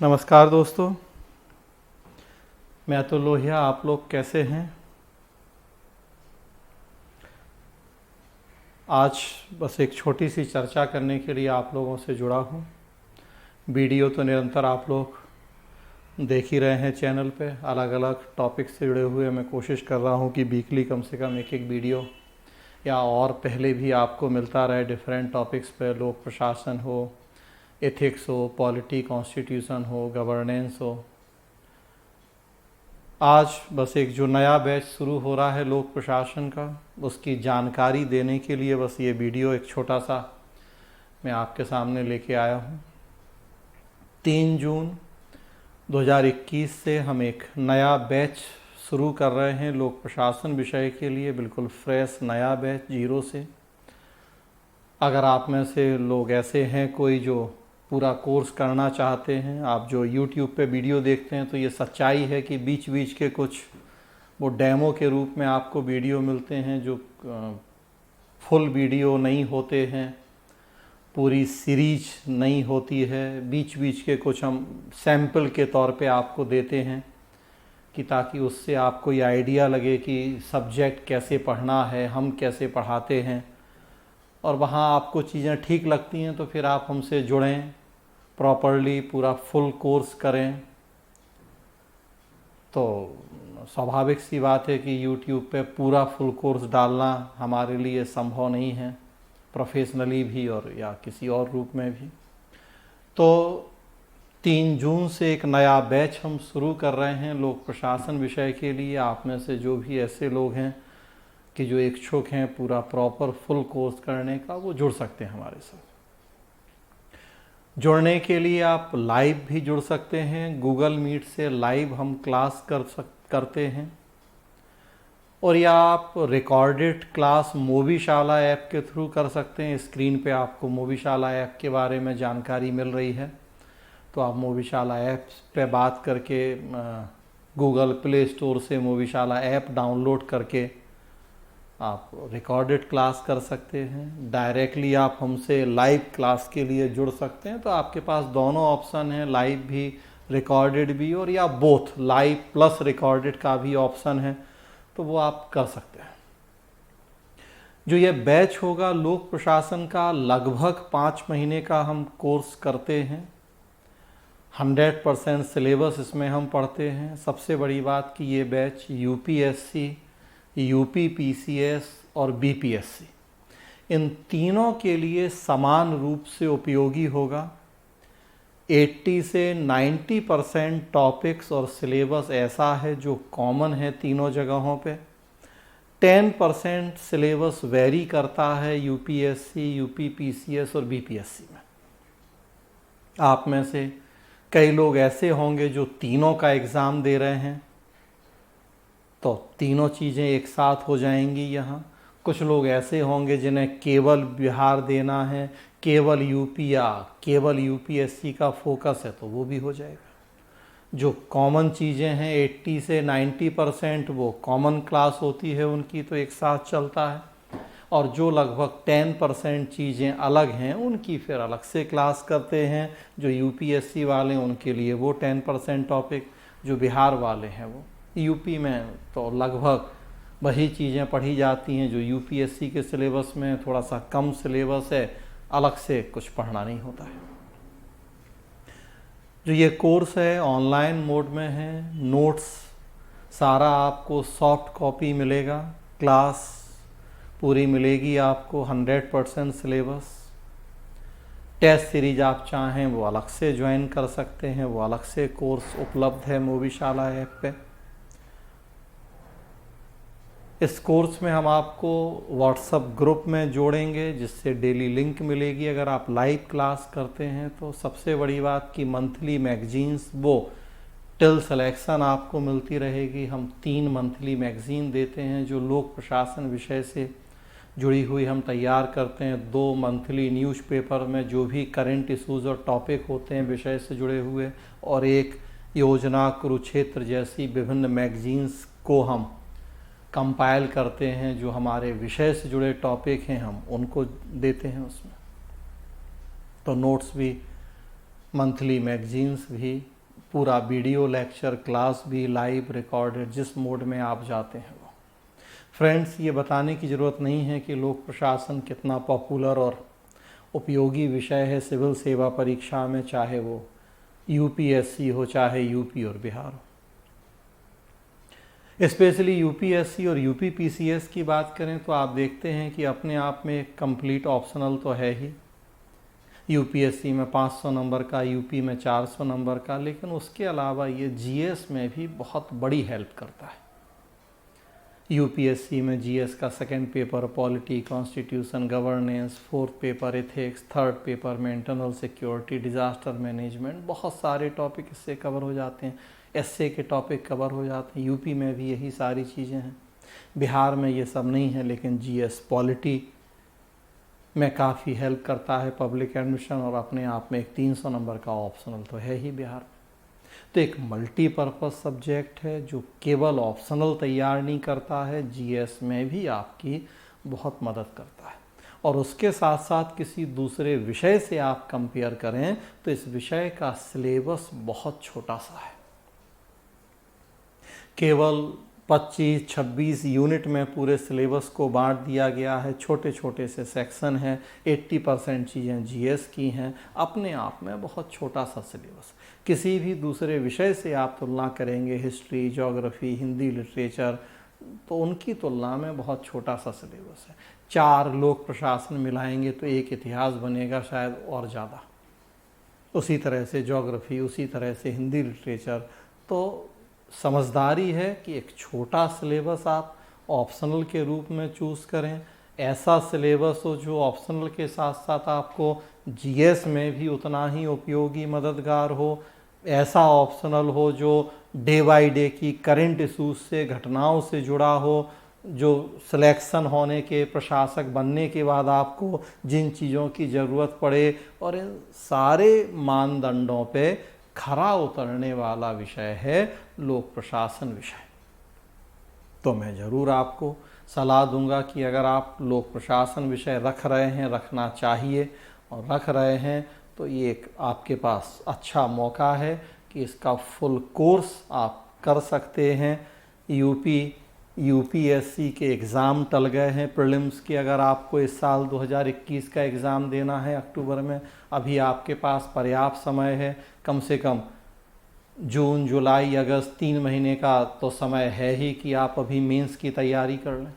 नमस्कार दोस्तों, मैं अतुल लोहिया। आप लोग कैसे हैं? आज बस एक छोटी सी चर्चा करने के लिए आप लोगों से जुड़ा हूँ। वीडियो तो निरंतर आप लोग देख ही रहे हैं चैनल पे। अलग अलग टॉपिक से जुड़े हुए मैं कोशिश कर रहा हूँ कि वीकली कम से कम एक वीडियो या और पहले भी आपको मिलता रहे। डिफरेंट टॉपिक्स पे, लोक प्रशासन हो, एथिक्स हो, पॉलिटी, कॉन्स्टिट्यूशन हो, गवर्नेंस हो। आज बस एक जो नया बैच शुरू हो रहा है लोक प्रशासन का, उसकी जानकारी देने के लिए बस ये वीडियो एक छोटा सा मैं आपके सामने लेके आया हूँ। 3 जून 2021 से हम एक नया बैच शुरू कर रहे हैं लोक प्रशासन विषय के लिए, बिल्कुल फ्रेश नया बैच जीरो से। अगर आप में से लोग ऐसे हैं कोई जो पूरा कोर्स करना चाहते हैं, आप जो YouTube पे वीडियो देखते हैं, तो ये सच्चाई है कि बीच बीच के कुछ वो डेमो के रूप में आपको वीडियो मिलते हैं जो फुल वीडियो नहीं होते हैं, पूरी सीरीज नहीं होती है। बीच बीच के कुछ हम सैंपल के तौर पे आपको देते हैं कि ताकि उससे आपको ये आइडिया लगे कि सब्जेक्ट कैसे पढ़ना है, हम कैसे पढ़ाते हैं। और वहाँ आपको चीज़ें ठीक लगती हैं तो फिर आप हमसे जुड़ें, प्रॉपरली पूरा फुल कोर्स करें। तो स्वाभाविक सी बात है कि YouTube पे पूरा फुल कोर्स डालना हमारे लिए संभव नहीं है, प्रोफेशनली भी और या किसी और रूप में भी। तो 3 जून से एक नया बैच हम शुरू कर रहे हैं लोक प्रशासन विषय के लिए। आप में से जो भी ऐसे लोग हैं कि जो इच्छुक हैं पूरा प्रॉपर फुल कोर्स करने का, वो जुड़ सकते हैं हमारे साथ। जुड़ने के लिए आप लाइव भी जुड़ सकते हैं। गूगल मीट से लाइव हम क्लास करते हैं। और या आप रिकॉर्डेड क्लास मोबीशाला ऐप के थ्रू कर सकते हैं। स्क्रीन पे आपको मोबीशाला ऐप के बारे में जानकारी मिल रही है, तो आप मोबीशाला ऐप पे बात करके गूगल प्ले स्टोर से मोबीशाला ऐप डाउनलोड करके आप रिकॉर्डेड क्लास कर सकते हैं। डायरेक्टली आप हमसे लाइव क्लास के लिए जुड़ सकते हैं। तो आपके पास दोनों ऑप्शन हैं, लाइव भी, रिकॉर्डेड भी, और या बोथ लाइव प्लस रिकॉर्डेड का भी ऑप्शन है, तो वो आप कर सकते हैं। जो ये बैच होगा लोक प्रशासन का, लगभग 5 महीने का हम कोर्स करते हैं। 100% सिलेबस इसमें हम पढ़ते हैं। सबसे बड़ी बात कि ये बैच UPSC, UPPCS और BPSC, इन तीनों के लिए समान रूप से उपयोगी होगा। 80 से 90% टॉपिक्स और सिलेबस ऐसा है जो कॉमन है तीनों जगहों पे। 10% सिलेबस वेरी करता है UPSC, UPPCS और BPSC में। आप में से कई लोग ऐसे होंगे जो तीनों का एग्ज़ाम दे रहे हैं, तो तीनों चीज़ें एक साथ हो जाएंगी यहाँ। कुछ लोग ऐसे होंगे जिन्हें केवल बिहार देना है, केवल यूपी या केवल UPSC का फोकस है, तो वो भी हो जाएगा। जो कॉमन चीज़ें हैं 80 से 90% वो कॉमन क्लास होती है उनकी, तो एक साथ चलता है। और जो लगभग 10% चीज़ें अलग हैं उनकी फिर अलग से क्लास करते हैं। जो UPSC वाले हैं उनके लिए वो 10% टॉपिक, जो बिहार वाले हैं वो यूपी में तो लगभग वही चीज़ें पढ़ी जाती हैं जो UPSC के सिलेबस में थोड़ा सा कम सिलेबस है, अलग से कुछ पढ़ना नहीं होता है। जो ये कोर्स है ऑनलाइन मोड में है। नोट्स सारा आपको सॉफ्ट कॉपी मिलेगा, क्लास पूरी मिलेगी आपको, 100% सिलेबस। टेस्ट सीरीज आप चाहें वो अलग से ज्वाइन कर सकते हैं, वो अलग से कोर्स उपलब्ध है मोबीशाला ऐप पे। इस कोर्स में हम आपको व्हाट्सएप ग्रुप में जोड़ेंगे जिससे डेली लिंक मिलेगी अगर आप लाइव क्लास करते हैं तो। सबसे बड़ी बात कि मंथली मैगजीन्स वो टिल सिलेक्शन आपको मिलती रहेगी। हम 3 मंथली मैगजीन देते हैं जो लोक प्रशासन विषय से जुड़ी हुई हम तैयार करते हैं। 2 मंथली न्यूज़पेपर में जो भी करंट इश्यूज़ और टॉपिक होते हैं विषय से जुड़े हुए, और एक योजना, कुरुक्षेत्र जैसी विभिन्न मैगजीन्स को हम कंपाइल करते हैं। जो हमारे विषय से जुड़े टॉपिक हैं हम उनको देते हैं उसमें। तो नोट्स भी मंथली मैगजीन्स भी, पूरा वीडियो लेक्चर क्लास भी लाइव रिकॉर्डेड, जिस मोड में आप जाते हैं वो। फ्रेंड्स, ये बताने की ज़रूरत नहीं है कि लोक प्रशासन कितना पॉपुलर और उपयोगी विषय है सिविल सेवा परीक्षा में, चाहे वो यूपीएससी हो चाहे यूपी और बिहार हो। स्पेशली यूपीएससी और यूपीपीसीएस की बात करें तो आप देखते हैं कि अपने आप में कंप्लीट ऑप्शनल तो है ही। यूपीएससी में 500 नंबर का, यूपी में 400 नंबर का, लेकिन उसके अलावा ये जीएस में भी बहुत बड़ी हेल्प करता है। यूपीएससी में जीएस का second paper polity, constitution, governance, fourth paper ethics, third paper में इंटरनल सिक्योरिटी, डिजास्टर मैनेजमेंट, बहुत सारे टॉपिक इससे कवर हो जाते हैं। एसए के टॉपिक कवर हो जाते हैं। यूपी में भी यही सारी चीज़ें हैं। बिहार में ये सब नहीं है, लेकिन जीएस पॉलिटी में काफ़ी हेल्प करता है पब्लिक एडमिशन, और अपने आप में एक 300 नंबर का ऑप्शनल तो है ही बिहार में। तो एक मल्टीपर्पज़ सब्जेक्ट है जो केवल ऑप्शनल तैयार नहीं करता है, जीएस में भी आपकी बहुत मदद करता है। और उसके साथ साथ किसी दूसरे विषय से आप कंपेयर करें तो इस विषय का सिलेबस बहुत छोटा सा है। केवल 25-26 यूनिट में पूरे सिलेबस को बांट दिया गया है। छोटे छोटे से सेक्शन हैं, 80% चीज़ें जीएस की हैं। अपने आप में बहुत छोटा सा सिलेबस। किसी भी दूसरे विषय से आप तुलना करेंगे, हिस्ट्री, ज्योग्राफी, हिंदी लिटरेचर, तो उनकी तुलना में बहुत छोटा सा सिलेबस है। 4 लोक प्रशासन मिलाएंगे तो एक इतिहास बनेगा शायद, और ज़्यादा। उसी तरह से ज्योग्राफी, उसी तरह से हिंदी लिटरेचर। तो समझदारी है कि एक छोटा सिलेबस आप ऑप्शनल के रूप में चूज़ करें। ऐसा सिलेबस हो जो ऑप्शनल के साथ साथ आपको जीएस में भी उतना ही उपयोगी, मददगार हो। ऐसा ऑप्शनल हो जो डे बाय डे की करंट इशूज से, घटनाओं से जुड़ा हो, जो सिलेक्शन होने के, प्रशासक बनने के बाद आपको जिन चीज़ों की ज़रूरत पड़े, और इन सारे मानदंडों पे खरा उतरने वाला विषय है लोक प्रशासन विषय। तो मैं ज़रूर आपको सलाह दूंगा कि अगर आप लोक प्रशासन विषय रख रहे हैं, रखना चाहिए और रख रहे हैं, तो ये एक आपके पास अच्छा मौका है कि इसका फुल कोर्स आप कर सकते हैं। यूपीएससी के एग्ज़ाम टल गए हैं प्रीलिम्स के। अगर आपको इस साल 2021 का एग्ज़ाम देना है अक्टूबर में, अभी आपके पास पर्याप्त समय है। कम से कम जून, जुलाई, अगस्त 3 महीने का तो समय है ही कि आप अभी मेंस की तैयारी कर लें।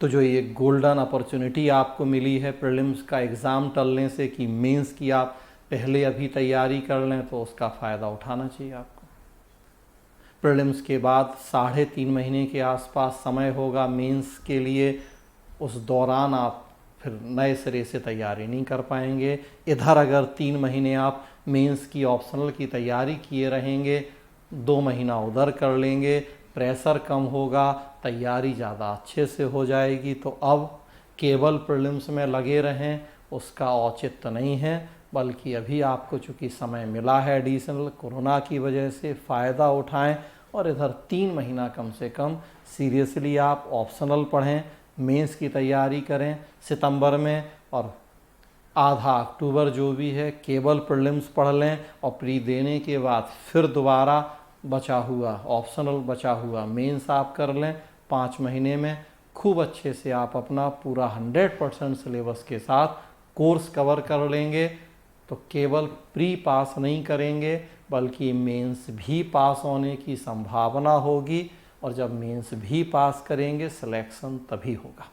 तो जो ये गोल्डन अपॉर्चुनिटी आपको मिली है प्रीलिम्स का एग्ज़ाम टलने से, कि मेंस की आप पहले अभी तैयारी कर लें, तो उसका फ़ायदा उठाना चाहिए आपको। प्रीलिम्स के बाद 3.5 महीने के आसपास समय होगा मेंस के लिए। उस दौरान आप फिर नए सिरे से तैयारी नहीं कर पाएंगे। इधर अगर 3 महीने आप मेंस की ऑप्शनल की तैयारी किए रहेंगे, 2 महीना उधर कर लेंगे, प्रेशर कम होगा, तैयारी ज़्यादा अच्छे से हो जाएगी। तो अब केवल प्रीलिम्स में लगे रहें उसका औचित्य नहीं है, बल्कि अभी आपको चूँकि समय मिला है एडिशनल, कोरोना की वजह से फ़ायदा उठाएं, और इधर 3 महीना कम से कम सीरियसली आप ऑप्शनल पढ़ें, मेंस की तैयारी करें सितंबर में, और आधा अक्टूबर जो भी है केवल प्रीलिम्स पढ़ लें, और प्री देने के बाद फिर दोबारा बचा हुआ ऑप्शनल, बचा हुआ मेंस आप कर लें। 5 महीने में खूब अच्छे से आप अपना पूरा 100% सिलेबस के साथ कोर्स कवर कर लेंगे। तो केवल प्री पास नहीं करेंगे, बल्कि मेंस भी पास होने की संभावना होगी, और जब मेंस भी पास करेंगे सिलेक्शन तभी होगा।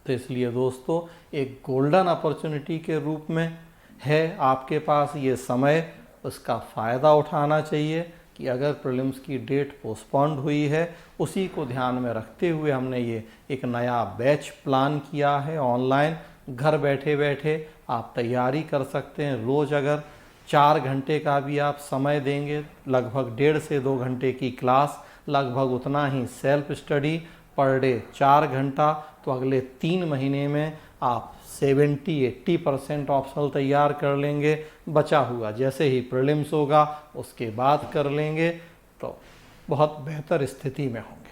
तो इसलिए दोस्तों, एक गोल्डन अपॉर्चुनिटी के रूप में है आपके पास ये समय, उसका फ़ायदा उठाना चाहिए। कि अगर प्रीलिम्स की डेट पोस्टपोन्ड हुई है, उसी को ध्यान में रखते हुए हमने ये एक नया बैच प्लान किया है ऑनलाइन। घर बैठे बैठे आप तैयारी कर सकते हैं। रोज़ अगर 4 घंटे का भी आप समय देंगे, लगभग 1.5 से 2 घंटे की क्लास, लगभग उतना ही सेल्फ स्टडी, पर डे 4 घंटा, तो अगले 3 महीने में आप 70-80% ऑप्शनल तैयार कर लेंगे। बचा हुआ जैसे ही प्रीलिम्स होगा उसके बाद कर लेंगे, तो बहुत बेहतर स्थिति में होंगे।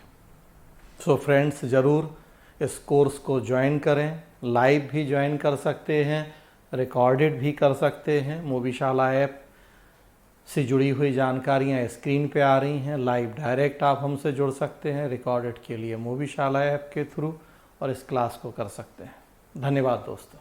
सो फ्रेंड्स, ज़रूर इस कोर्स को ज्वाइन करें। लाइव भी ज्वाइन कर सकते हैं, रिकॉर्डेड भी कर सकते हैं। मोबीशाला ऐप से जुड़ी हुई जानकारियाँ स्क्रीन पे आ रही हैं। लाइव डायरेक्ट आप हमसे जुड़ सकते हैं रिकॉर्डेड के लिए मोबीशाला ऐप के थ्रू और इस क्लास को कर सकते हैं। धन्यवाद दोस्तों।